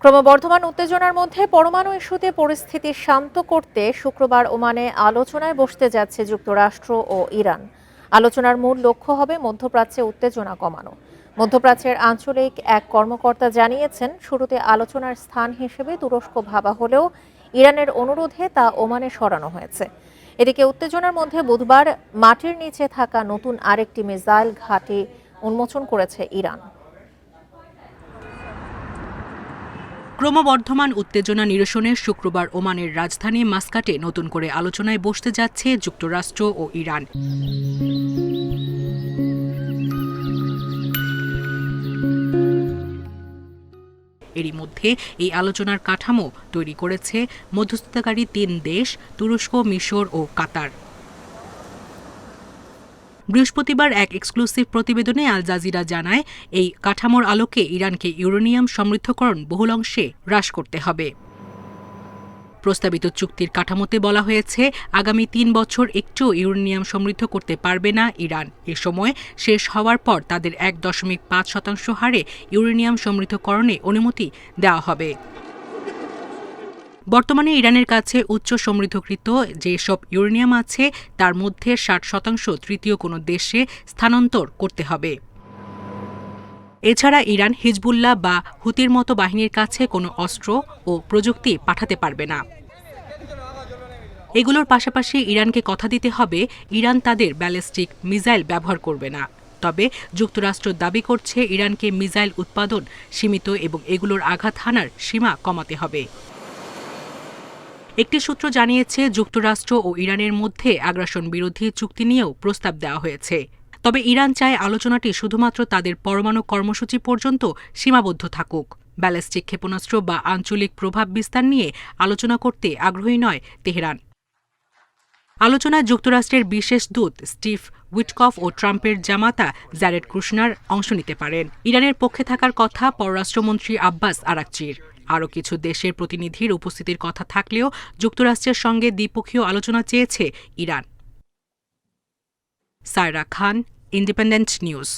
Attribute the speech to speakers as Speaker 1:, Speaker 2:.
Speaker 1: ক্রমবর্ধমান উত্তেজনার মধ্যে পরমাণু ইস্যুতে পরিস্থিতি শান্ত করতে শুক্রবার ওমানে আলোচনায় বসতে যাচ্ছে যুক্তরাষ্ট্র ও ইরান। আলোচনার মূল লক্ষ্য হবে মধ্যপ্রাচ্যে উত্তেজনা কমানো। মধ্যপ্রাচ্যের আঞ্চলিক এক কর্মকর্তা জানিয়েছেন, শুরুতে আলোচনার স্থান হিসেবে তুরস্ক ভাবা হলেও ইরানের অনুরোধে তা ওমানে সরানো হয়েছে। এদিকে উত্তেজনার মধ্যে বুধবার মাটির নিচে থাকা নতুন আরেকটি মিসাইল ঘাঁটি উন্মোচন করেছে ইরান।
Speaker 2: ক্রমবর্ধমান উত্তেজনা নিরসনে শুক্রবার ওমানের রাজধানী মাস্কাটে নতুন করে আলোচনায় বসতে যাচ্ছে যুক্তরাষ্ট্র ও ইরান। এরই মধ্যে এই আলোচনার কাঠামো তৈরি করেছে মধ্যস্থতাকারী ৩ দেশ তুরস্ক, মিশর ও কাতার। বৃহস্পতিবার এক এক্সক্লুসিভ প্রতিবেদনে আল জাজিরা জানায়, এই কাঠামোর আলোকে ইরানকে ইউরেনিয়াম সমৃদ্ধকরণ বহুলাংশে হ্রাস করতে হবে। প্রস্তাবিত চুক্তির কাঠামোতে বলা হয়েছে, আগামী ৩ বছর একটু ইউরেনিয়াম সমৃদ্ধ করতে পারবে না ইরান। এ সময় শেষ হওয়ার পর তাদের ১.৫% হারে ইউরেনিয়াম সমৃদ্ধকরণে অনুমতি দেওয়া হবে। বর্তমানে ইরানের কাছে উচ্চ সমৃদ্ধকৃত যেসব ইউরেনিয়াম আছে তার মধ্যে ৬০% তৃতীয় কোনো দেশে স্থানান্তর করতে হবে। এছাড়া ইরান হিজবুল্লাহ বা হুতির মতো বাহিনীর কাছে কোনো অস্ত্র ও প্রযুক্তি পাঠাতে পারবে না। এগুলোর পাশাপাশি ইরানকে কথা দিতে হবে, ইরান তাদের ব্যালিস্টিক মিসাইল ব্যবহার করবে না। তবে যুক্তরাষ্ট্র দাবি করছে, ইরানকে মিসাইল উৎপাদন সীমিত এবং এগুলোর আঘাত হানার সীমা কমাতে হবে। একটি সূত্র জানিয়েছে, যুক্তরাষ্ট্র ও ইরানের মধ্যে আগ্রাসন বিরোধী চুক্তি নিয়েও প্রস্তাব দেওয়া হয়েছে। তবে ইরান চায় আলোচনাটি শুধুমাত্র তাদের পরমাণু কর্মসূচি পর্যন্ত সীমাবদ্ধ থাকুক। ব্যালিস্টিক ক্ষেপণাস্ত্র বা আঞ্চলিক প্রভাব বিস্তার নিয়ে আলোচনা করতে আগ্রহী নয় তেহরান। আলোচনায় যুক্তরাষ্ট্রের বিশেষ দূত স্টিভ উইটকফ ও ট্রাম্পের জামাতা জ্যারেড কুশনার অংশ নিতে পারেন। ইরানের পক্ষে থাকার কথা পররাষ্ট্রমন্ত্রী আব্বাস আরাকচির। আরও কিছু দেশের প্রতিনিধির উপস্থিতির কথা থাকলেও যুক্তরাষ্ট্রের সঙ্গে দ্বিপক্ষীয় আলোচনা চেয়েছে ইরান। সায়রা খান, ইন্ডিপেন্ডেন্ট নিউজ।